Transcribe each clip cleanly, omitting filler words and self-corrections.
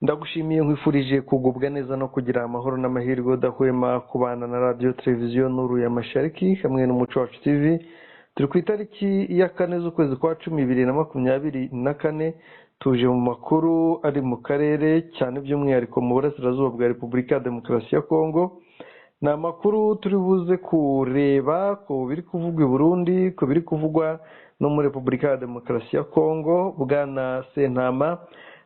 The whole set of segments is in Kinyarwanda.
Ndagushimiye nkwifurije kugubwa neza no kugira amahoro n'amahirwe udahwema kubana na radiyo televiziyo Nuru ya Mashariki hamwe n'Umuco Wacu TV. Turi ku itariki ya 4 z'ukwezi kwa 10 2024, tuje mu makuru ari mu karere cyane by'umwihariko mu burasirazuba bwa Repubulika ya Demokarasi ya Kongo. Ni amakuru turi buze kureba ku biri kuvugwa i Burundi, ku biri kuvugwa no muri Repubulika ya Demokarasi ya Kongo. Bwana Sentama,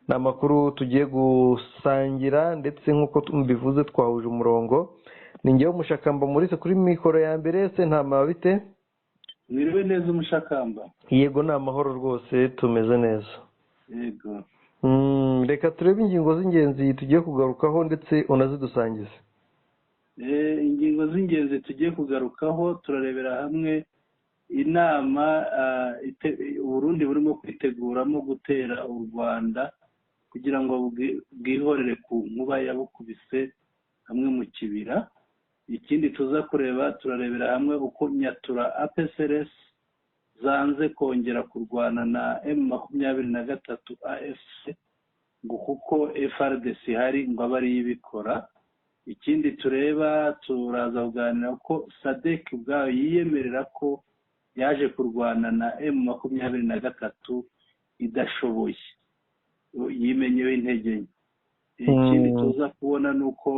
ni amakuru tugiye gusangira ndetse nk'uko mbivuze twahuje umurongo. Ni njyewe Umushakamba Maurice kuri mikoro ya mbere. Sentama bite? Mwiriwe neza Umushakamba. Yego ni amahoro rwose, tumeze neza. Yego. Reka turebe ingingo z'ingenzi tugiye kugarukaho ndetse unazidusangize. Ingingo z'ingenzi tugiye kugarukaho turarebera hamwe inama Burundi burimo kwiteguramo gutera u Rwanda kugira ngo bwihorere ku nkuba yabukubise hamwe mu kibira. Ikindi tuza kureba, turarebera hamwe uko Nyatura APCRS zanze kongera kurwana na M23 AFC ngo kuko FRDC hari ngo abari ibikora. Ikindi tureba, turaza kuganira ko SADC ubwayo yiyemerera ko yaje kurwana na M23 idashoboye, yimenyewe intege nke. Ikindi tuza kubona nuko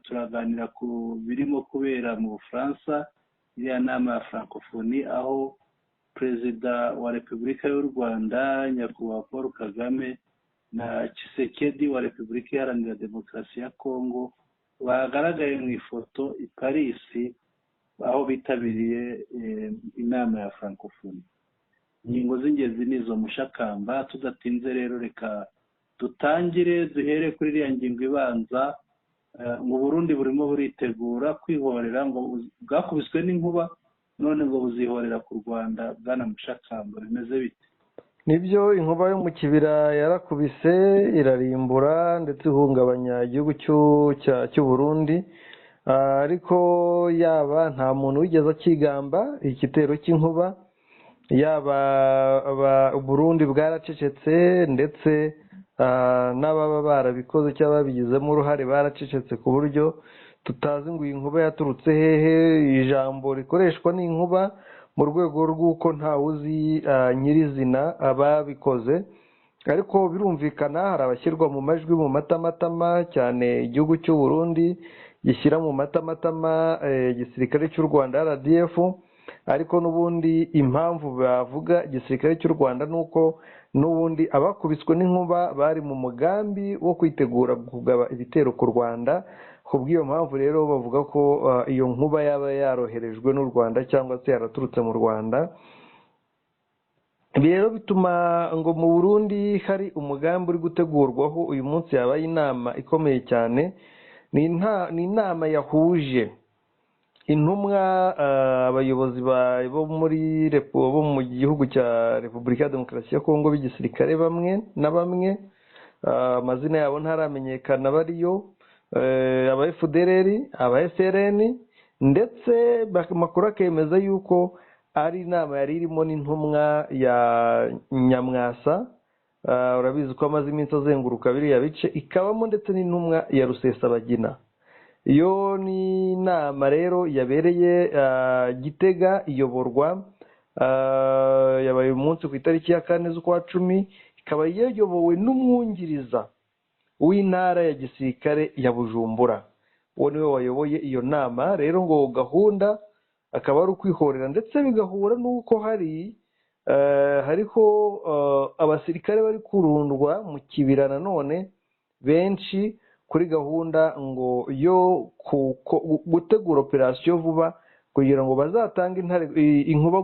turaganira ku birimo kubera mu Bufaransa, iriya nama ya Francophonie, aho Perezida wa Repubulika y'u Rwanda Nyakubahwa Paul Kagame na Tshisekedi wa Repubulika Iharanira Demokarasi ya Kongo bagaragaye mu ifoto i Paris aho bitabiriye inama ya Francophonie. Ingingo z'ingenzi nizo Mushakamba. Tudatinze rero reka dutangire, duhere kuri iriya ngingo ibanza. Mu Burundi burimo buritegura kwihorera, ngo bwakubiswe n'inkuba none ngo buzihorera ku Rwanda. Bwana Mushakamba, bimeze bite? Nibyo, inkuba yo mu kibira yarakubise irarimbura ndetse ihungabanya igihugu cy'u Burundi, ariko yaba nta muntu wigeze akigamba igitero cy'inkuba, yaba Burundi bwaracecetse ndetse n'ababa barabikoze cyangwa babigizemo uruhare baracecetse ku buryo tutazi ngo iyi nkuba yaturutse hehe. Ijambo rikoreshwa n'inkuba mu rwego rw'uko ntawe uzi nyirizina ababikoze, ariko birumvikana hari abashyirwa mu majwi mu matamatama, cyane igihugu cy'u Burundi gishyira mu matamatama igisirikare cy'u Rwanda RDF, ariko n'ubundi impamvu bavuga igisirikare cy'u Rwanda nuko n'ubundi abakubiswe n'inkuba bari mu mugambi wo kwitegura kugaba ibitero ku Rwanda. Kubw'iyo mpamvu rero bavuga ko iyo nkuba yaba yaroherejwe n'u Rwanda cyangwa se yaraturutse mu Rwanda. Rero bituma ngo mu Burundi hari umugambi uri gutegurwaho. Uyu munsi yabaye inama ikomeye cyane, ni inama yahuje intumwa, abayobozi bo mu gihugu cya Repubulika ya Demokarasi ya Kongo b'igisirikare bamwe na bamwe, amazina yabo ntaramenyekana, bariyo aba FDLR, aba SRN, ndetse amakuru akemeza yuko ari inama yari irimo n'intumwa ya Nyamwasa, urabizi ko amaze iminsi azenguruka biriya bice, ikabamo ndetse n'intumwa ya Rusesabagina. Iyo ni inama rero yabereye Gitega, iyoborwa yabaye umunsi ku itariki ya 4 z'ukwa 10, ikaba yayobowe n'umwungiriza w'intara ya gisirikare ya Bujumbura. Uwo niwe wayoboye iyo nama. Rero ngo gahunda akaba ari ukwihorera, ndetse bigahura n'uko hariho abasirikare bari kurundwa mu kibira nanone benshi, kuri gahunda ngo yo gutegura operasiyo vuba kugira ngo bazatange inkuba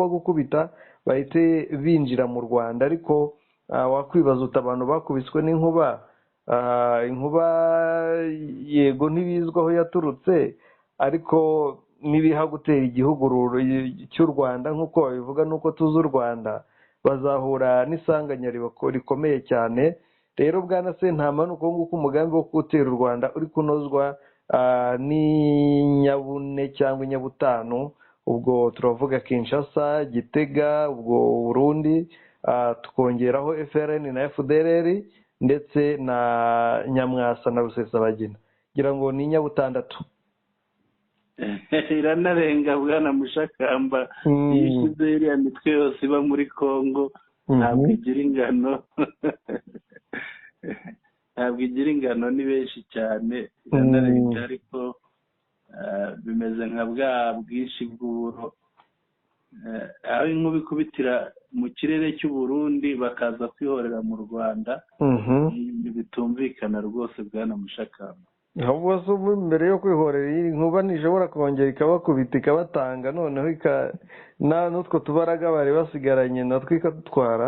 gukubita, bahite binjira mu Rwanda. Ariko wakwibaza uti abantu bakubiswe n'inkuba, inkuba yego ntibizwa aho yaturutse, ariko nibiha gutera igihugu cy'u Rwanda nk'uko babivuga, nuko tuzi u Rwanda, bazahura n'isanganya rikomeye cyane. Rero Bwana Sentama, ni uko nguko umugambi wo gutera u Rwanda uri kunozwa n'inyabune cyangwa inyabutanu. Ubwo turavuga Kinshasa, Gitega, ubwo Burundi, tukongeraho FRN na FDLR ndetse na Nyamwasa na Rusesabagina, ngira ngo ni Nyabutandatu. iranarenga bwana Mushakamba. Iyo ushyize iriya mitwe yose iba muri Congo ntabwo igira ingano. Ntabwo igira ingano, ni benshi cyane, iranarenga, ariko bimeze nka bwa bwinshi bw'uburo, aho inkuba ikubitira mu kirere cy'u Burundi bakaza kwihorera mu Rwanda. Bitumvikana rwose bwana Mushakamba. ahubwo se mbere yo kwihorera iyi nkuba ntishobora kongera ikabakubita ikabatanga, noneho n'utwo tubaraga bari basigaranye natwo ikadutwara.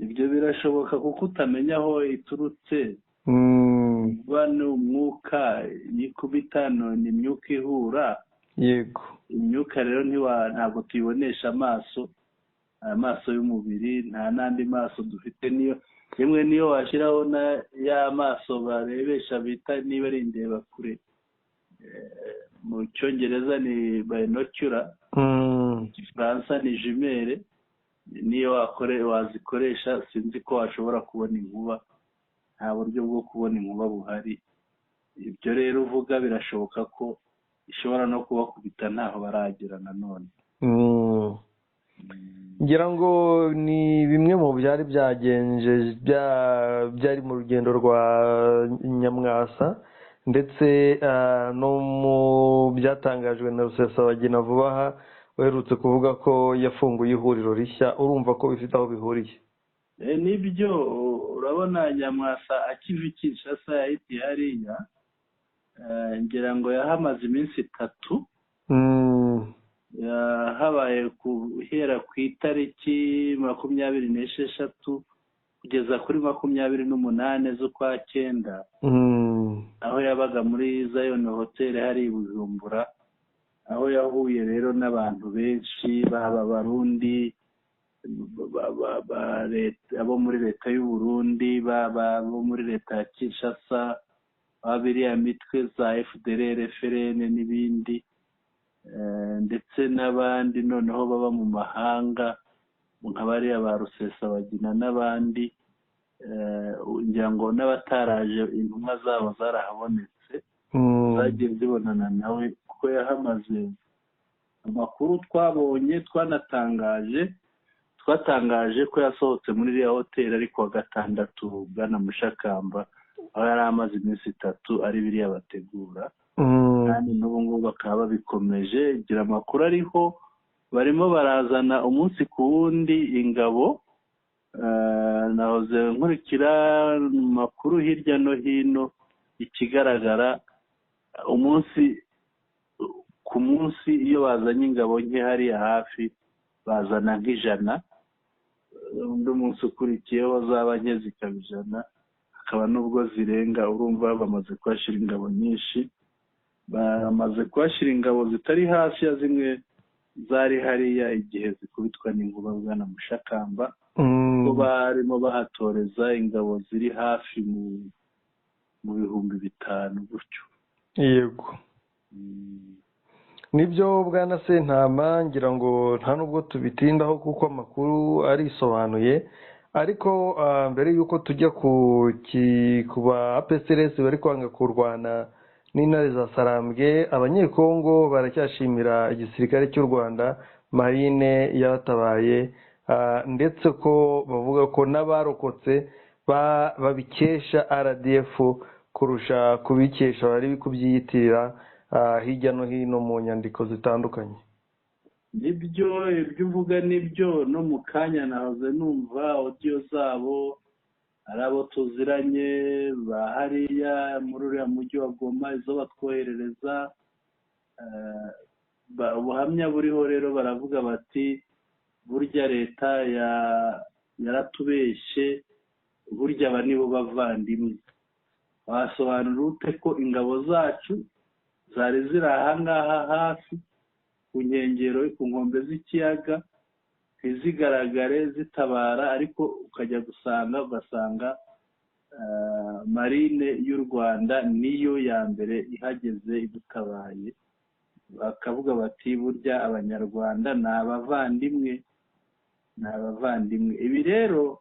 Ibyo birashoboka kuko utamenya aho iturutse. Kuba ni umwuka yikubita, ni imyuka ihura. Yego, imyuka rero ntabwo tuyibonesha amaso y'umubiri, nta n'andi maso dufite. Niyo washyiraho ya maso barebesha bita niba ari indebakure, mu cyongereza ni binocular, mu gifaransa ni jumelle, niyo wazikoresha sinzi ko washobora kubona inkuba. Nta buryo bwo kubona inkuba buhari. Ibyo rero uvuga birashoboka ko ishobora no kubakubita ntaho baragera nanone. ngira ngo ni bimwe mu byari byagenje byari mu rugendo rwa Nyamwasa, ndetse no mu byatangajwe na Rusesabagina vuba aha uherutse kuvuga ko yafunguye ihuriro rishya. Urumva ko bifite aho bihuriye? Nibyo, urabona Nyamwasa akiva i Kinshasa yahitiye hariya, ngira ngo yahamaze iminsi 3. Habaye guhera ku itariki 26 kugeza kuri 28 z'ukwa 9, aho yabaga muri Zion Hotel hari i Bujumbura, aho yahuye rero n'abantu benshi, baba Abarundi, abo muri leta y'u Burundi, baba abo muri leta ya Kinshasa, biriya mitwe za FDLR, FRN n'ibindi, ndetse n'abandi noneho baba mu mahanga nka bariya ba Rusesabagina n'abandi. Ngira ngo n'abataraje intumwa zabo zarahabonetse, zagiye zibonana nawe kuko yahamaze. Amakuru twabonye twatangaje ko yasohotse muri iriya hoteli ari kuwa 6 bwana Mushakamba, aho yari amaze iminsi 3 ari biriya bategura. Kandi n'ubu ngubu bakaba babikomeje. Gira amakuru ariho barimo barazana umunsi ku wundi ingabo. Nahoze nkurikira makuru hirya no hino, ikigaragara umunsi ku munsi iyo bazanye ingabo nke hariya hafi bazana nk'ijana, undi munsi ukurikiyeho zaba nke zikaba 100, hakaba n'ubwo zirenga. Urumva bamaze kuhashyira ingabo nyinshi, bamaze kuhashyira ingabo zitari hasi ya zimwe zari hariya igihe zikubitwa n'inkuba bwana Mushakamba, ko barimo bahatoreza ingabo ziri hafi mu 5,000 gutyo. Yego, nibyo bwana Sentama, ngira ngo nta nubwo tubitindaho kuko amakuru arisobanuye. Ariko mbere y'uko tujya ku ba APCRS bari kwanga kurwana n'intare za Sarambwe, abanyekongo baracyashimira igisirikare cy'u Rwanda, marine yabatabaye, ndetse ko bavuga ko n'abarokotse babikesha RDF kurusha kubikesha bari kubyiyitirira hirya no hino mu nyandiko zitandukanye. Nibyo, ibyo uvuga nibyo. No mu kanya nahoze numva audio zabo, ari abo tuziranye hariya muri uriya mujyi wa Goma, izo batwoherereza. Ubuhamya buriho rero baravuga bati burya leta yaratubeshye, burya aba nibo bavandimwe. Wasobanura ute ko ingabo zacu zari ziri ahangaha hafi ku nkengero, ku nkombe z'ikiyaga, ntizigaragare zitabara, ariko ukajya ugasanga marine y'u Rwanda niyo ya mbere ihageze idutabaye. Bakavuga bati burya abanyarwanda ni abavandimwe. ni abavandimwe. Ibi rero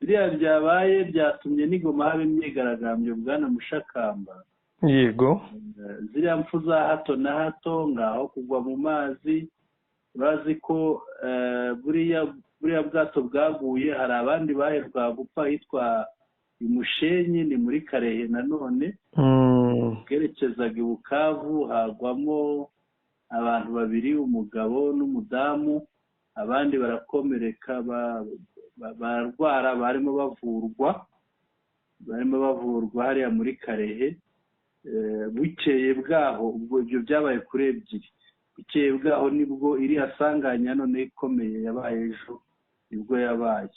biriya byabaye byatumye n'igoma haba imyigaragambyo bwana Mushakamba. yego. Ziriya mpfu za hato na hato ngaho kugwa mu mazi, urazi ko buriya bwato bwaguye, hari abandi baherwa gupfa hitwa Imushenyi, ni muri Karehe nanone, bwerekezaga i Bukavu, hagwamo abantu babiri, umugabo n'umudamu, abandi barakomereka, bararwara, barimo bavurwa hariya muri Karehe. Bukeye bwaho, ubwo ibyo byabaye kuri ebyiri, bukeye bwaho nibwo iriya sanganya none ikomeye yabaye ejo, nibwo yabaye.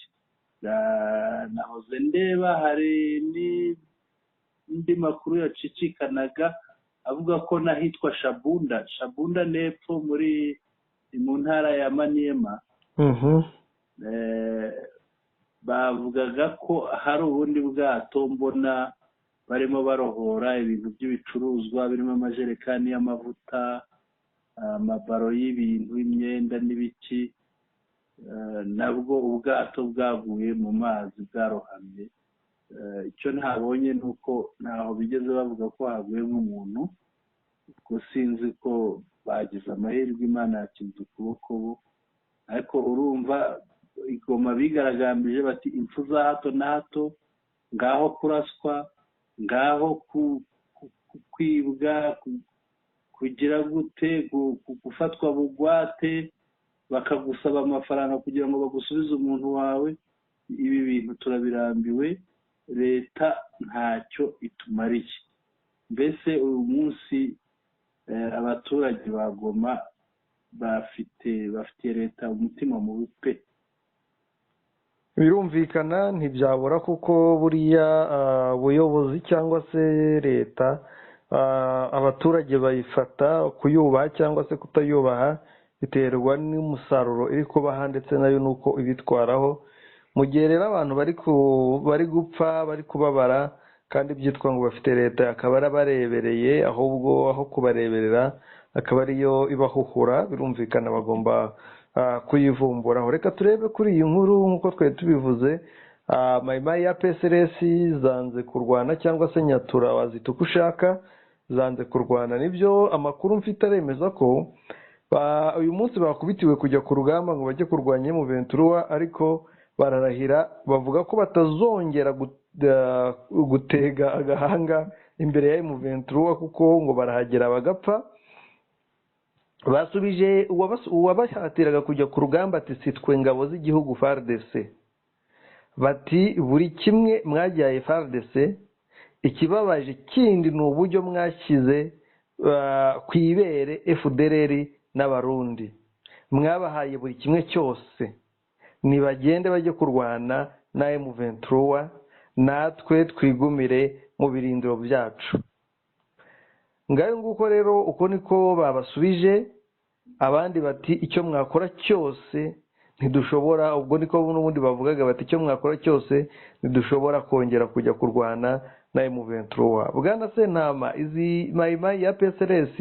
Nahoze ndeba hari n'indi makuru yacicikanaga avuga ko n'ahitwa Shabunda n'epfo mu ntara ya Maniema, bavugaga ko hari ubundi bwato mbona barimo barohora ibintu by'ibicuruzwa birimo amajerekani y'amavuta, amabaro y'ibintu, imyenda n'ibiki, nabwo ubwato bwaguye mu mazi bwarohamye. Icyo ntabonye ni uko ntaho bigeze bavuga ko haguye nk'umuntu, ubwo sinzi ko bagize amahirwe, Imana yakinze ukuboko. Ariko urumva igoma bigaragambije bati impfu za hato na hato, ngaho kuraswa, ngaho kwibwa, kugira gute, gufatwa bugwate, bakagusaba amafaranga kugira ngo bagusubize umuntu wawe. Ibi bintu turabirambiwe, leta ntacyo itumariye. Mbese uyu munsi abaturage ba Goma bafitiye leta umutima mubi pe. Birumvikana ntibyabura kuko buriya ubuyobozi cyangwa se leta, abaturage bayifata kuyubaha cyangwa se kutayubaha biterwa n'umusaruro iri kubaha ndetse nayo nuko ibitwaraho. Mu gihe rero abantu bari gupfa, bari kubabara, kandi byitwa ngo bafite leta, akaba arabarebereye, ahubwo aho kubareberera akaba ariyo ibahuhura, birumvikana bagomba kuyivumburaho. Reka turebe kuri iyi nkuru nk'uko twari tubivuze. Mayimayi ya PSRS zanze kurwana, cyangwa se Nyatura wazita uko ushaka, zanze kurwana. Nibyo amakuru mfite aremeza ko uyu munsi bakubitiwe kujya ku rugamba ngo bajye kurwanya M23, ariko bararahira bavuga ko batazongera gutega agahanga imbere ya M23 kuko ngo barahagera bagapfa. Basubije uwabahatiraga kujya ku rugamba ati sitwe ngabo z'igihugu FARDC, bati buri kimwe mwajyaye FARDC, ikibabaje kindi ni uburyo mwashyize ku ibere FDLR n'abarundi, mwabahaye buri kimwe cyose, nibagende bajye kurwana na M23, natwe twigumire mu birindiro byacu. Ngayo nguko rero uko niko babasubije. Abandi bati icyo mwakora cyose ntidushobora, ubwo niko n'ubundi bavugaga bati icyo mwakora cyose ntidushobora kongera kujya kurwana na M23. Bwana Sentama, izi mayimayi ya PSRS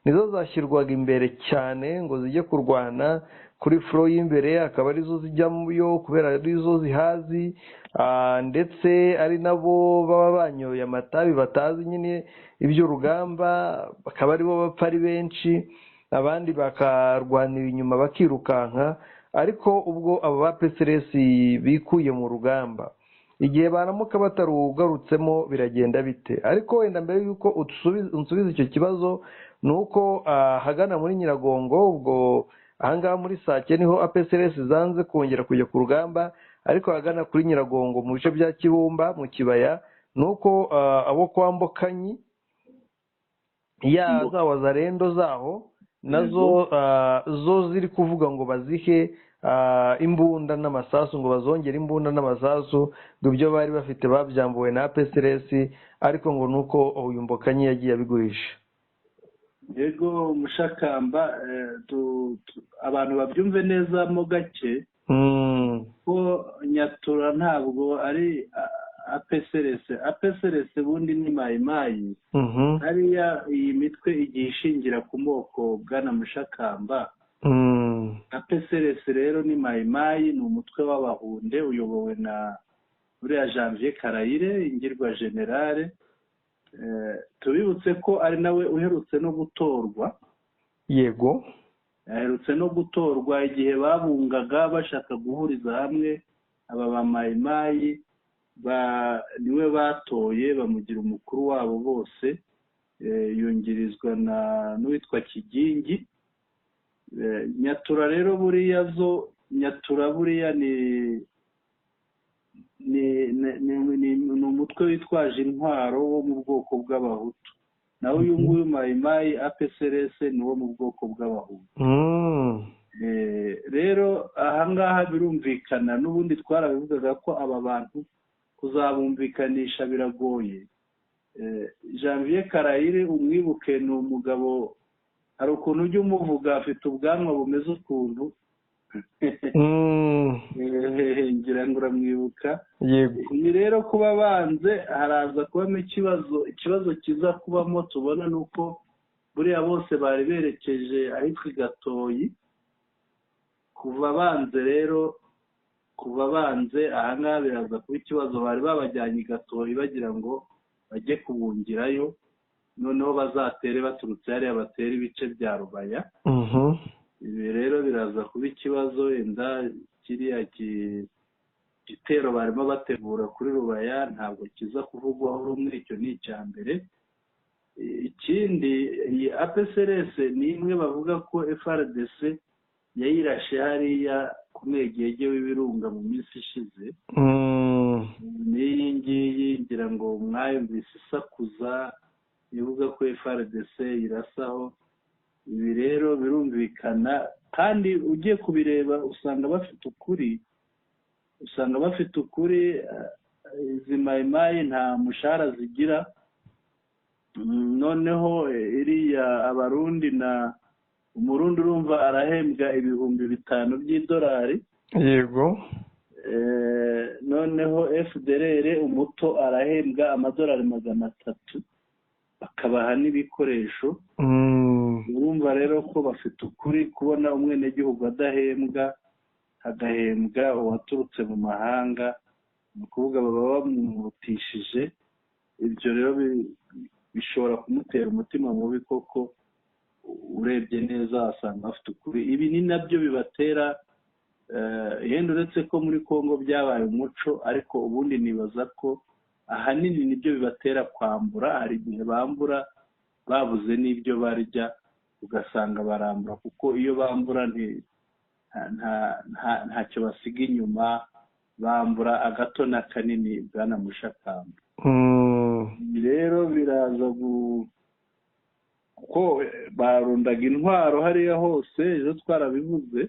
nizo zashyirwaga imbere cyane ngo zijye kurwana kuri furo y'imbere, akaba arizo zijyayo kubera arizo zihazi, ndetse ari nabo baba banyoye amatabi batazi nyine iby'urugamba, bakaba aribo bapfa ari benshi, abandi bakarwanira inyuma bakirukanka. Ariko ubwo abo ba PSRS bikuye mu rugamba, igihe baramuka batarugarutsemo biragenda bite? Ariko wenda mbere yuko unsubiza icyo kibazo, ni uko hagana muri Nyiragongo, ubwo ahangaha muri Sake niho PSRS zanze kongera kujya ku rugamba, ariko hagana kuri Nyiragongo mu bice bya Kibumba mu kibaya, ni uko abo kwa Mbokanyi ya za wazarendo zaho nazo zo ziri kuvuga ngo bazihe imbunda n'amasasu, ngo bazongere imbunda n'amasasu, ngo ibyo bari bafite babyambuwe na PSRS, ariko ngo nuko uyu Mbokanyi yagiye abigurisha. Yego Mushakamba, abantu babyumve neza mo gake ko Nyatura ntabwo ari PSRS bundi ni mayimayi. Hariya iyi mitwe igiye ishingira ku moko bwana Mushakamba, APCRS rero ni mayimayi, ni umutwe w'abahunde uyobowe na uriya Janvier Karayire ingirwa generale. Tubibutse ko ari nawe uherutse no gutorwa. Yego, aherutse no gutorwa igihe babungaga bashaka guhuriza hamwe aba ba mayimayi, niwe batoye bamugira umukuru wabo bose, yungirizwa n'uwitwa Kigingi. Nyatura rero buriya Nyatura buriya ni umutwe witwaje intwaro wo mu bwoko bw'abahutu, nawe uyu nguyu mayimayi APCRS ni wo mu bwoko bw'abahutu. Rero ahangaha birumvikana, n'ubundi twarabivugaga ko aba bantu kuzabumvikanisha biragoye. Janvier Karayire umwibuke, ni umugabo, hari ukuntu ujya umuvuga afite ubwanwa bumeze ukuntu, ngira ngo uramwibuka. Ni rero kuba banze haraza kubamo ikibazo kiza kubamo tubona ni uko buriya bose bari berekeje ahitwa i Gatoyi. Kuva banze ahangaha biraza kuba ikibazo, bari babajyanye i Gatoyi bagira ngo bajye kubungirayo, noneho bazatere baturutse hariya batere ibice bya Rubaya. Ibi rero biraza kuba ikibazo, wenda kiriya gitero barimo bategura kuri Rubaya ntabwo kiza kuvugwaho rumwe. Icyo ni icya mbere. Ikindi, iyi APCRS ni imwe bavuga ko FARDC yayirashe hariya ku mwegege w'ibirunga mu minsi ishize. N'iyi ngiyi ngira ngo mwayumvise isakuza ivuga ko FARDC irasaho. Ibi rero birumvikana, kandi ugiye kubireba usanga bafite ukuri. Izi mayimayi nta mushahara zigira, noneho iriya abarundi umurundi urumva arahembwa $5,000 by'idolari. Yego. Noneho FDLR umuto arahembwa $300, bakabaha n'ibikoresho. Urumva rero ko bafite ukuri, kubona umwenegihugu adahembwa, hagahembwa uwaturutse mu mahanga, ni ukuvuga baba bamwihutishije. Ibyo rero bishobora kumutera umutima mubi koko, urebye neza wasanga bafite ukuri. Ibi ni nabyo bibatera, yenda uretse ko muri Kongo byabaye umuco, ariko ubundi nibaza ko ahanini nibyo bibatera kwambura. Hari igihe bambura babuze n'ibyo barya, ugasanga barambura, kuko iyo bambura ntacyo basiga inyuma, bambura agato na kanini. Bwana Mushakamba, rero biraza kuko barundaga intwaro hariya hose, ejo twarabivuze.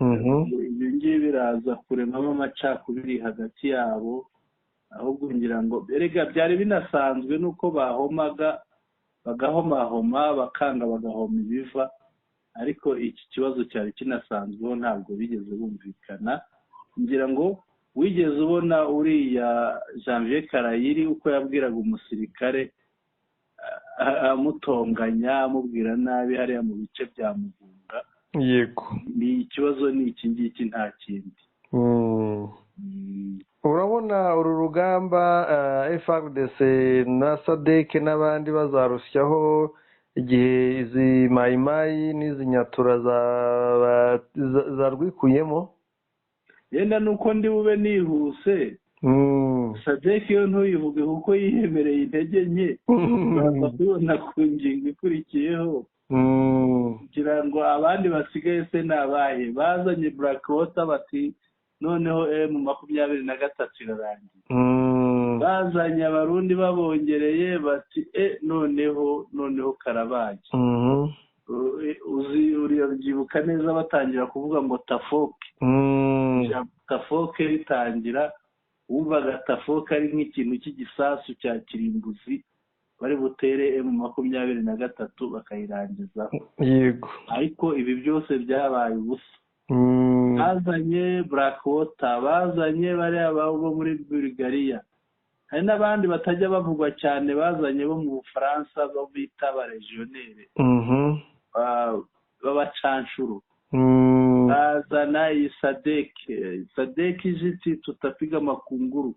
Ibi ngibi biraza kuremamo amacakubiri hagati yabo, ahubwo ngira ngo erega byari binasanzwe nuko bagahomahoma bakanga bagahoma ibiva, ariko iki kibazo cyari kinasanzweho, ntabwo bigeze bumvikana. Ngira ngo wigeze ubona uriya Janvier Karayire uko yabwiraga umusirikare amutonganya, amubwira nabi hariya mu bice bya Mugunga. Yego. Ni ikibazo ni iki ngiki, nta kindi. Urabona uru rugamba FARDC na SADC n'abandi bazarusyaho igihe izi mayimayi n'izi nyatura zarwikuyemo? Yenda nuko ndi bube nihuse. SADC yo ntuyivuge kuko yihemereye intege nke, baza kubona ku ngingo ikurikiyeho. Kugira ngo abandi basigaye se nabaye bazanye Blackwater bati noneho M23 irarangiye. Bazanye abarundi babongereye bati noneho karabaye. Urabyibuka neza batangira kuvuga ngo tafoke. Tafoke ritangira, wumvaga tafoke ari nk'ikintu cy'igisasu cya kirimbuzi bari butere M23 bakayirangizaho. Yego. Ariko ibi byose byabaye ubusa. Bazanye Blackwater, bazanye bariya bo muri Bulgaria, hari n'abandi batajya bavugwa cyane bazanye bo mu Bufaransa bo bita abaregionnaire b'abacanshuro. bazana iyi sadeke ije iti tutapiga amakunguru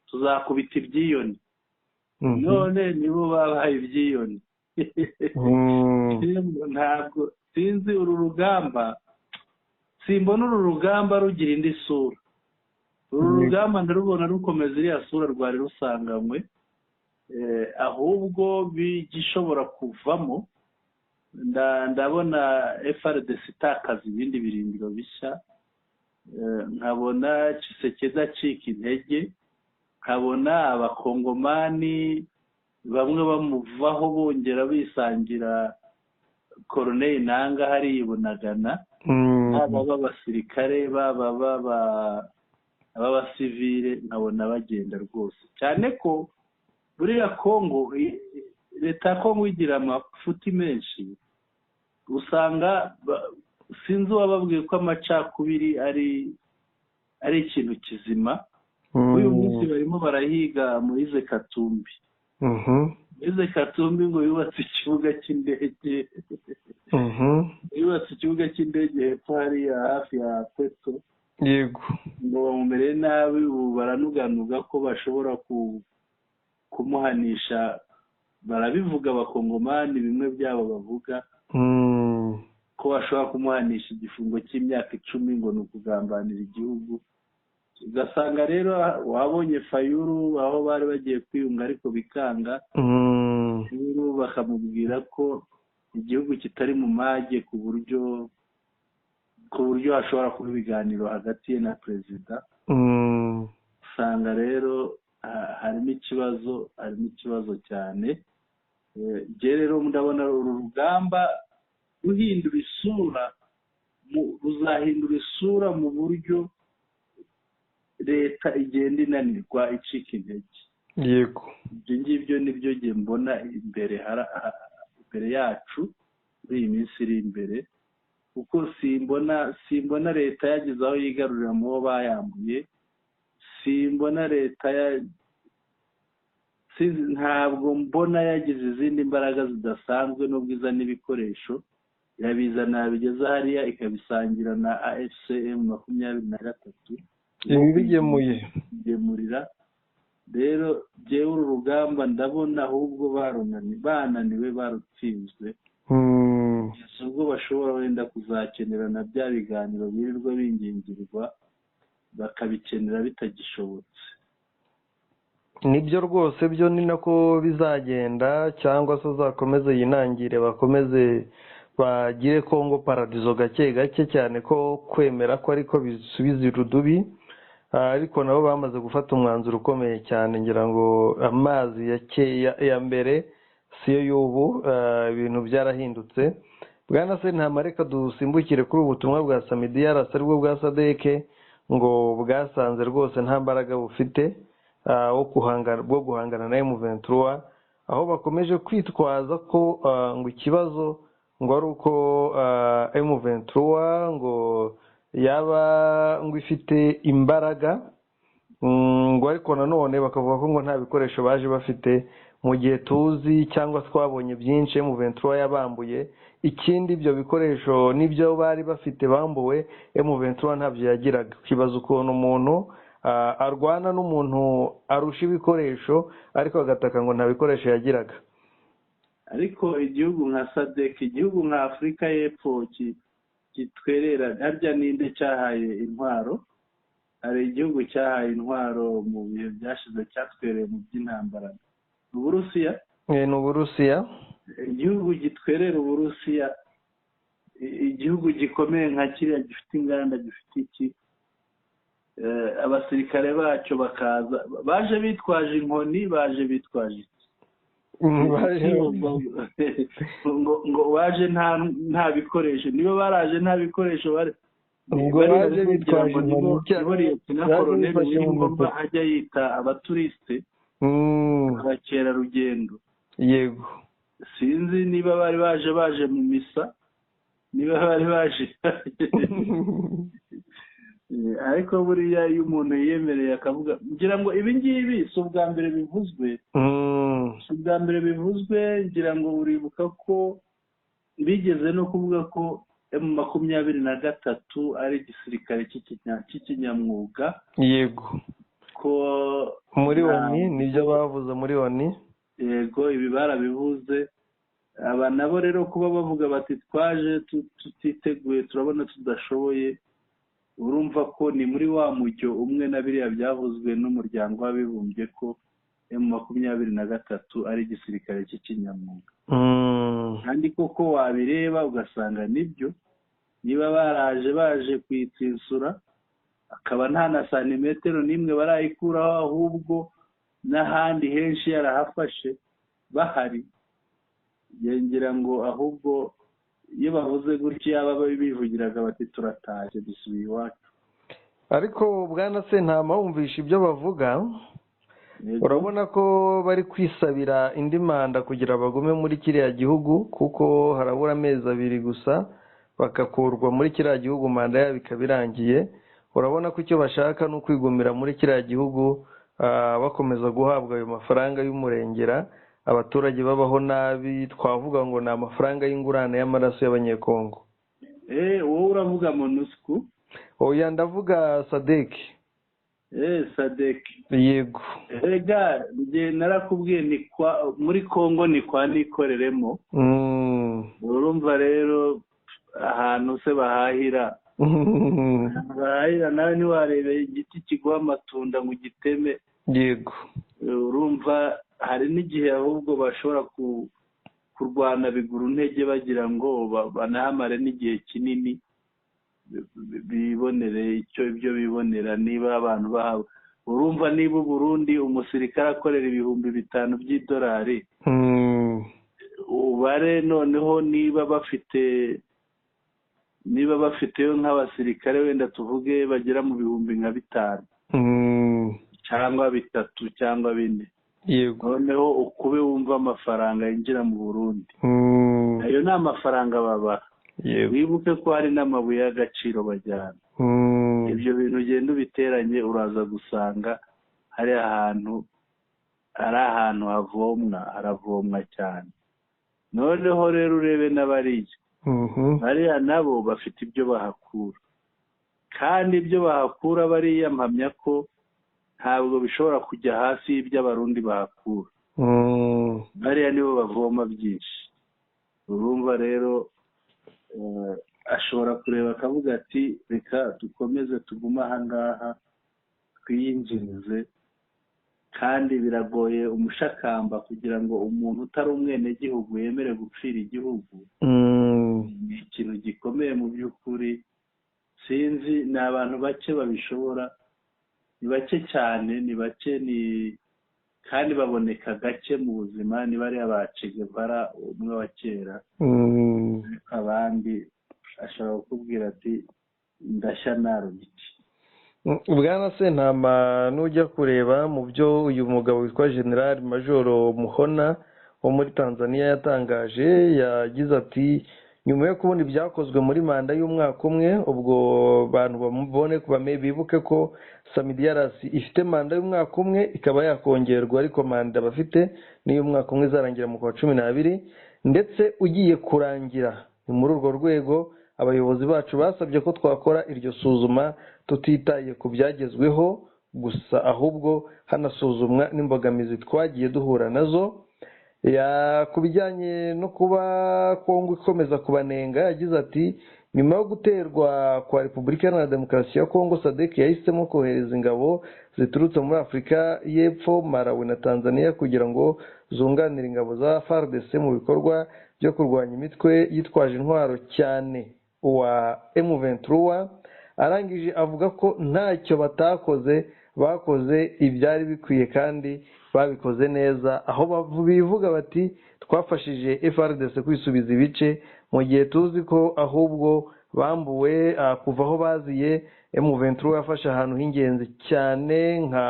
tuzakubita ibyiyoni, none nibo babaye ibyiyoni. Ntabwo sinzi uru rugamba, simbona uru rugamba rugira indi sura. Uru rugamba ndarubona rukomeza iriya sura rwari rusanganywe, ahubwo bigishobora kuvamo. Ndabona FRDC itakaza ibindi birindiro bishya, nkabona Tshisekedi acika intege, nkabona abakongomani bamwe bamuvaho bongera bisangira Corneille Nangaa hariya i Bunagana, baba b'abasirikare baba ab'abasivile, nkabona bagenda rwose. Cyane ko buriya Kongo, leta ya Kongo igira amafuti menshi, usanga sinzi uwababwiye ko amacakubiri ari ikintu kizima. Uyu munsi barimo barahiga Moise Katumbi. Moise Katumbi ngo yubatse ikibuga cy'indege, yubatse ikibuga cy'indege hepfo hariya hafi ya Kweto. Yego. Ngo bamumereye nabi, ubu baranuganuga ko bashobora kumuhanisha, barabivuga abakongomani, bimwe byabo bavuga ko bashobora kumuhanisha igifungo cy'imyaka 10 ngo ni ukugambanira igihugu. Ugasanga rero wabonye Fayulu aho bari bagiye kwiyunga ariko bikanga, Fayulu bakamubwira ko igihugu kitari mu mage ku buryo hashobora kuba ibiganiro hagati ye na perezida. Usanga rero harimo ikibazo cyane. Rero ndabona uru rugamba ruhindura isura, ruzahindura isura mu buryo leta igenda inanirwa icika intege. Yego. Ibyo ngibyo nibyo ngiye mbona imbere yacu muri iyi minsi iri imbere, kuko simbona leta yageze aho yigarurira mu bo bayambuye, simbona leta ntabwo mbona yagize izindi mbaraga zidasanzwe n'ubwiza n'ibikoresho, irabizana bigeze hariya ikabisangira na AFCM 23 bigemurira. Rero jewe uru rugamba ndabona ahubwo bananiwe, barutsinzwe. Ubwo bashobora wenda kuzakenera na bya biganiro birirwa bingingirwa, bakabikenera bitagishobotse. Nibyo rwose, byo ni nako bizagenda, cyangwa se uzakomeze yinangire, bakomeze bagire Kongo paradizo gake gake, cyane ko kwemera ko ariko bisubiza irudubi. Ariko nabo bamaze gufata umwanzuro ukomeye cyane, ngira ngo amazi ya mbere siyo y'ubu, ibintu byarahindutse. Bwana se nta mareka dusimbukire kuri ubutumwa bwa Samidiyara aribwo bwa Sadeke, ngo bwasanze rwose nta mbaraga bufite bwo guhangana na M23, aho bakomeje kwitwaza ko ngo ikibazo ngo ari uko M23 ngo yaba ngo ifite imbaraga, ngo ariko nanone bakavuga ko ngo nta bikoresho baje bafite, mu gihe tuzi cyangwa twabonye byinshi M23 yabambuye. Ikindi ibyo bikoresho nibyo bari bafite bambuwe, M23 ntabyo yagiraga. Kibaza ukuntu umuntu arwana n'umuntu arusha ibikoresho ariko agataka ngo nta bikoresho yagiraga. Ariko igihugu nka SADC, igihugu nka Afurika y'Epfo kitwerera, harya ninde cyahaye intwaro? Hari igihugu cyahaye intwaro mu bihe byashize cyatwereye mu by'intambara, Uburusiya. Ni Uburusiya. Igihugu gitwerera Uburusiya, igihugu gikomeye nka kiriya gifite inganda, gifite iki, abasirikare bacyo bakaza, baje bitwaje inkoni, baje bitwaje iki? ngo baje nta bikoresho. Nibo baraje nta bikoresho, baje bitwaje inkoni. Na Colonel Wingomba ajya yita abaturiste abakerarugendo. Yego. Sinzi niba bari baje mu misa, niba bari baje ariko buriya iyo umuntu yiyemereye akavuga, ngira ngo ibi ngibi si ubwa mbere bivuzwe, ngira ngo uribuka ko bigeze no kuvuga ko M23 ari igisirikare cy'ikinyamwuga. yego, ko muri oni nibyo bavuze muri oni. yego, ibi barabivuze. Aba nabo rero kuba bavuga bati twaje tutiteguye, turabona tudashoboye, urumva ko ni muri wa mujyo umwe na biriya byavuzwe n'umuryango w'abibumbye ko M23 ari igisirikare cy'ikinyamwuga. kandi koko wabireba ugasanga nibyo, niba baje kuyitsinsura akaba nta na santimetero n'imwe barayikuraho, ahubwo n'ahandi henshi yarahafashe bahari. ngira ngo ahubwo iyo bavuze gutya yaba bivugiraga bati turataje dusubiye iwacu. ariko bwana Sentama wumvisha ibyo bavuga, urabona ko bari kwisabira indi manda kugira bagume muri kiriya gihugu, kuko harabura amezi 2 gusa bakakurwa muri kiriya gihugu, manda yabo ikaba irangiye. urabona ko icyo bashaka ni ukwigumira muri kiriya gihugu, bakomeza guhabwa ayo mafaranga y'umurengera, abaturage babaho nabi. twavuga ngo ni amafaranga y'ingurane y'amaraso y'abanyekongo. wowe uravuga MONUSCO? oya, ndavuga SADC. SADC, yego. ega njye narakubwiye ni muri Kongo ni kwa nikoreremo. urumva rero ahantu se bahahira nawe ntiwarebeye igiti kiguha amatunda ngo ugiteme. yego, urumva hari n'igihe ahubwo bashobora kurwana biguru ntege bagira ngo banahamare n'igihe kinini bibonere ibyo bibonera. niba abantu bahabwa, urumva niba Burundi umusirikare akorera $5,000 by'idolari, ubare noneho niba bafiteyo nk'abasirikare wenda tuvuge bagera mu bihumbi nka 5 cyangwa 3 cyangwa 4, yego, noneho ukube wumva amafaranga yinjira mu Burundi. ayo ni amafaranga baba. wibuke ko hari n'amabuye y'agaciro bajyana. ibyo bintu ugenda ubiteranye uraza gusanga hari ahantu haravomwa cyane. noneho rero urebe n'abariya, bariya nabo bafite ibyo bahakura, kandi ibyo bahakura bariya mpamya ko ntabwo bishobora kujya hasi y'iby'abarundi bahakura. bariya nibo bavoma byinshi. urumva rero ashobora kureba akavuga ati reka dukomeze tugume aha ngaha twiyinjirize, kandi biragoye umushakamba kugira ngo umuntu utari umwenegihugu yemere gupfira igihugu. ni ikintu gikomeye mu by'ukuri. sinzi, ni abantu bake babishobora, ni bake cyane, ni bake, kandi baboneka gake mu buzima. ni bariya ba Che Guevara umwe wa kera, abandi ashobora kukubwira ati ndashya narubiki. bwana Sentama nujya kureba mu byo uyu mugabo witwa General Majoro Muhona wo muri Tanzania yatangaje, yagize ati nyuma yo kubona ibyakozwe muri manda y'umwaka umwe, ubwo bantu bibuke ko SAMIDRC ifite manda y'umwaka umwe ikaba yakongerwa, ariko manda bafite n'iy'umwaka umwe izarangira mu kwa 12, ndetse ugiye kurangira. ni muri urwo rwego abayobozi bacu basabye ko twakora iryo suzuma tutitaye ku byagezweho gusa, ahubwo hanasuzumwa n'imbogamizi twagiye duhura nazo. ku bijyanye no kuba Kongo ikomeza kubanenga, yagize ati nyuma yo guterwa kwa Repubulika Iharanira Demokarasi ya Kongo, SADC yahisemo kohereza ingabo ziturutse muri Afurika y'Epfo, Malawi na Tanzania kugira ngo zunganire ingabo za FARDC mu bikorwa byo kurwanya imitwe yitwaje intwaro cyane uwa M23. arangije avuga ko ntacyo batakoze, bakoze ibyari bikwiye kandi babikoze neza, aho bivuga bati twafashije FARDC kwisubiza ibice, mu gihe tuzi ko ahubwo bambuwe kuva aho baziye. M23 yafashe ahantu h'ingenzi cyane nka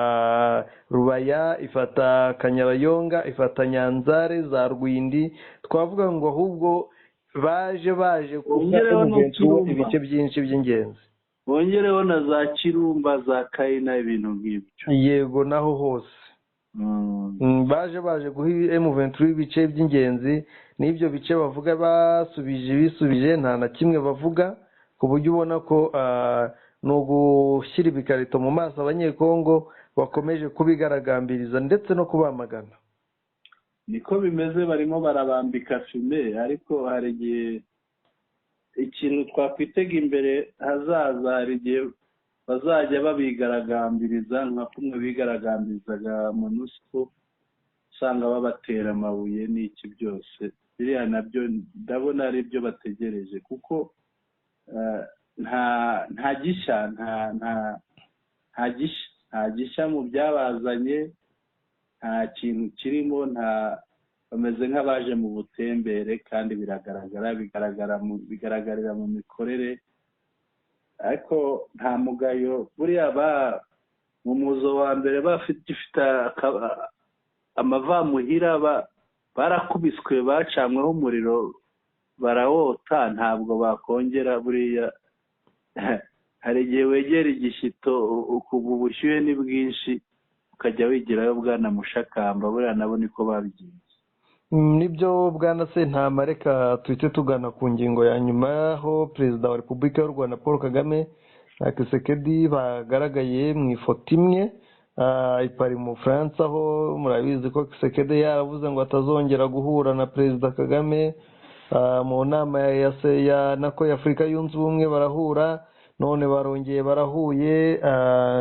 Rubaya, ifata Kanyabayonga, ifata Nyanzare, za Rwindi. twavuga ngo ahubwo baje kuva M23 ibice byinshi by'ingenzi, bongereho na za Kirumba, za Kayina, ibintu nk'ibyo. yego, naho hose. baje guha M23 ibice by'ingenzi, n'ibyo bice bavuga bisubije nta na kimwe bavuga, ku buryo ubona ko ni ugushyira ibikarito mu maso abanyekongo bakomeje kubigaragambiriza ndetse no kubamagana. Niko bimeze, barimo barabambika fume, ariko hari igihe ikintu twakwitega imbere hazaza, hari igihe bazajya babigaragambiriza nka kumwe bigaragambirizaga MONUSCO, usanga babatera amabuye n'iki byose. Biriya nabyo ndabona ari byo bategereje, kuko nta gishya mu byabazanye, nta kintu kirimo, bameze nk'abaje mu butembere, kandi bigaragarira mu mikorere, ariko nta mugayo. Buriya mu muzo wa mbere bafite amavamuhira, barakubiswe, bacanyweho umuriro barawota, ntabwo bakongera. Buriya hari igihe wegera igishyito ukuba ubushyuhe ni bwinshi, ukajya wigirayo bwana mushakamba. Buriya nabo niko babigenza. Nibyo bwana Sentama, reka tuhite tugana ku ngingo ya nyuma, aho perezida wa Repubulika y'u Rwanda Paul Kagame na Tshisekedi bagaragaye mu ifoto imwe i Paris mu Bufaransa, aho murabizi ko Tshisekedi yaravuze ngo atazongera guhura na perezida Kagame. Mu nama ya Afurika yunze ubumwe barahura, none barongeye barahuye,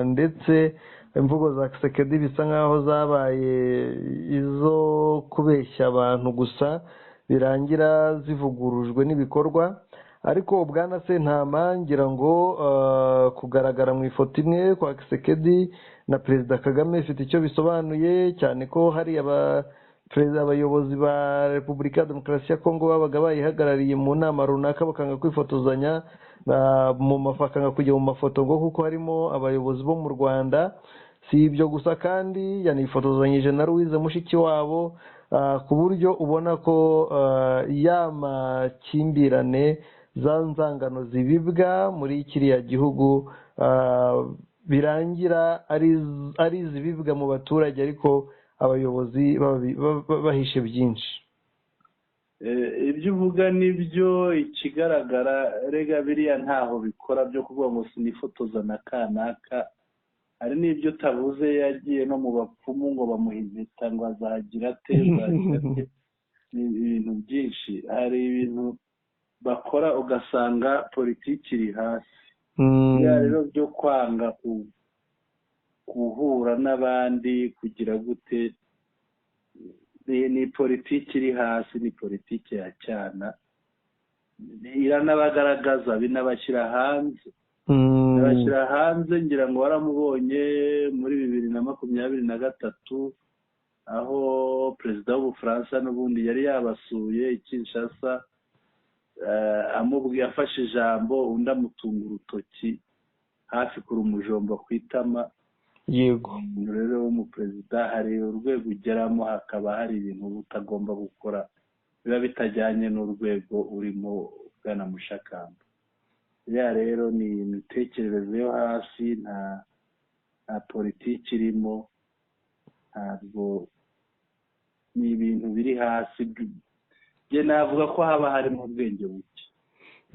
ndetse imvugo za Tshisekedi bisa nkaho zabaye izo kubeshya abantu gusa, birangira zivugurujwe n'ibikorwa. Ariko bwana Sentama, ngira ngo kugaragara mu ifoto imwe kwa Tshisekedi na perezida Kagame ifite icyo bisobanuye, cyane ko hari abayobozi ba Repubulika ya Demokarasi ya Kongo babaga bayihagarariye mu nama runaka, bakanga kwifotozanya bakanga kujya mu mafoto ngo kuko harimo abayobozi bo mu Rwanda. Si ibyo gusa kandi yanifotozanyije na Louise Mushikiwabo, ku buryo ubona ko ya makimbirane, za nzangano zibibwa muri kiriya gihugu birangira ari izibibwa mu baturage, ariko abayobozi bahishe byinshi. Ibyo uvuga nibyo, ikigaragara rega biriya ntaho bikora byo kuvuga ngo sinifotoza na kanaka. Hari n'ibyo utavuze, yagiye no mu bapfumu ngo bamuha impeta ngo azagira ate. Ni ibintu byinshi, hari ibintu bakora ugasanga politiki iri hasi. Rero byo kwanga guhura n'abandi kugira gute, ni politiki iri hasi, ni politiki ya cyana, iranabagaragaza, binabashyira hanze. Bashyira hanze, ngira ngo waramubonye muri 2023, aho perezida w'Ubufaransa n'ubundi yari yabasuye i Kinshasa, amubwiye, afashe ijambo, undi amutunga urutoki hafi kuri umujomba ku itama. Yego, rero w'umuperezida hari urwego ugeramo, hakaba hari ibintu utagomba gukora biba bitajyanye n'urwego urimo bwana Mushakamba. Ya rero ni imitekerereze yo hasi, nta politiki irimo, ntabwo, ni ibintu biri hasi. Njye navuga ko haba harimo ubwenge buke.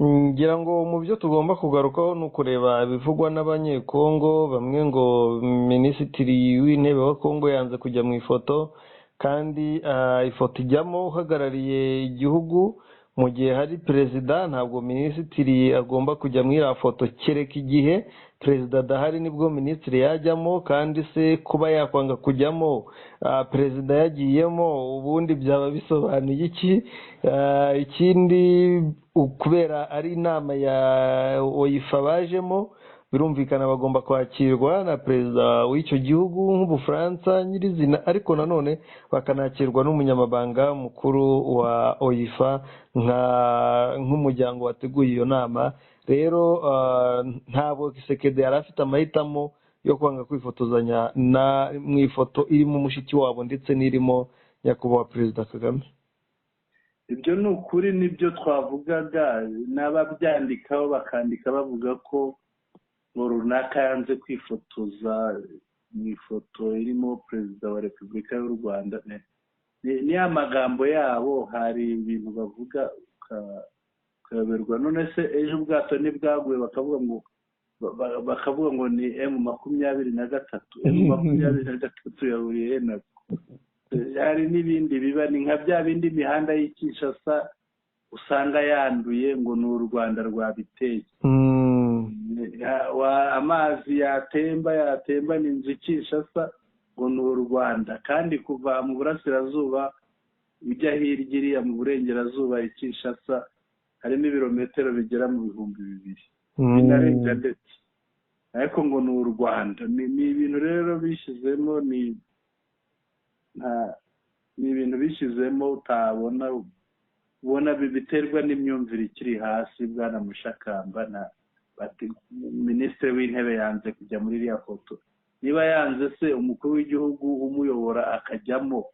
Ngira ngo mu byo tugomba kugarukaho ni ukureba ibivugwa n'abanyekongo. Bamwe ngo minisitiri w'intebe wa Kongo yanze kujya mu ifoto, kandi ifoto ijyamo uhagarariye igihugu. Mu gihe hari perezida, ntabwo minisitiri agomba kujya muri iriya foto, kereka igihe perezida adahari nibwo minisitiri yajyamo. kandi se kuba yakwanga kujyamo perezida yagiyemo, ubundi byaba bisobanuye iki? Ikindi, kubera ari inama ya OIFA bajemo, birumvikana bagomba kwakirwa na perezida w'icyo gihugu nk'Ubufaransa nyirizina, ariko nanone bakanakirwa n'umunyamabanga mukuru wa OIFA nk'umuryango wateguye iyo nama. Rero ntabwo Tshisekedi yari afite amahitamo yo kwanga kwifotozanya mu ifoto irimo Mushikiwabo ndetse n'irimo nyakubahwa perezida Kagame. Ibyo ni ukuri, nibyo twavugaga, n'ababyandikaho bakandika bavuga ko ngo runaka yanze kwifotoza. mu ifoto irimo perezida wa repubulika y'u Rwanda. Ni amagambo yabo, hari ibintu bavuga ukayoberwa. None se ejo ubwato ntibwaguye bakavuga ngo ni M23. M23 yahuriye nabwo. Hari n'ibindi biba, ni nka bya bindi imihanda y'i Kinshasa usanga yanduye ngo ni u Rwanda rwabiteye. Amazi yatemba n'inzu i Kinshasa ngo ni u Rwanda, kandi kuva mu burasirazuba ujya hirya iriya mu burengerazuba i Kinshasa harimo ibirometero bigera mu 2000 binarenga ndetse, ariko ngo ni u Rwanda. Ni ibintu rero bishyizemo, ni ibintu bishyizemo utabona, ubona biterwa n'imyumvire ikiri hasi. Bwana Mushakamba minisitiri w'intebe yanze kujya muri iriya foto. Niba yanze se umukuru w'igihugu umuyobora akajyamo,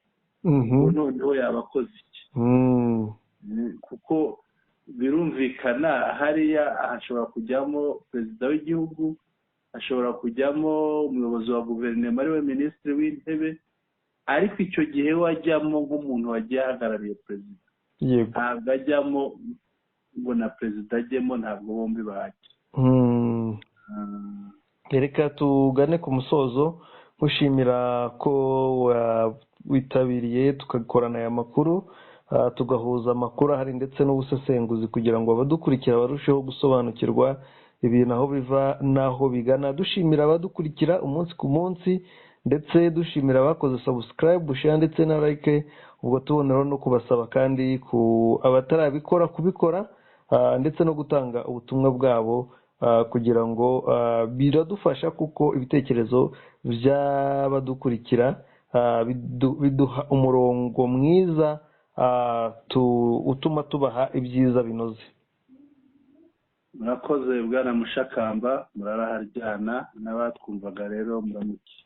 noneho yaba akoze iki? Kuko birumvikana hariya hashobora kujyamo perezida w'igihugu, hashobora kujyamo umuyobozi wa guverinoma ariwe minisitiri w'intebe, ariko icyo gihe wajyamo nk'umuntu wagiye ahagarariye perezida, ntabwo ajyamo ngo na perezida ajyemo, ntabwo bombi bahajya. Reka tugane ku musozo, nkushimira ko witabiriye tugakorana aya makuru, tugahuza amakuru ahari ndetse n'ubusesenguzi kugira ngo abadukurikira barusheho gusobanukirwa ibintu aho biva n'aho bigana. Dushimira abadukurikira umunsi ku munsi, ndetse dushimira abakoze subscribe, share ndetse na like. Ubwo tuboneraho no kubasaba kandi abatarabikora kubikora, ndetse no gutanga ubutumwa bwabo, kugira ngo biradufasha, kuko ibitekerezo by'abadukurikira biduha umurongo mwiza utuma tubaha ibyiza binoze. Murakoze Bwana Mushakamba, muraraharyana, n'abatwumvaga rero muramuke.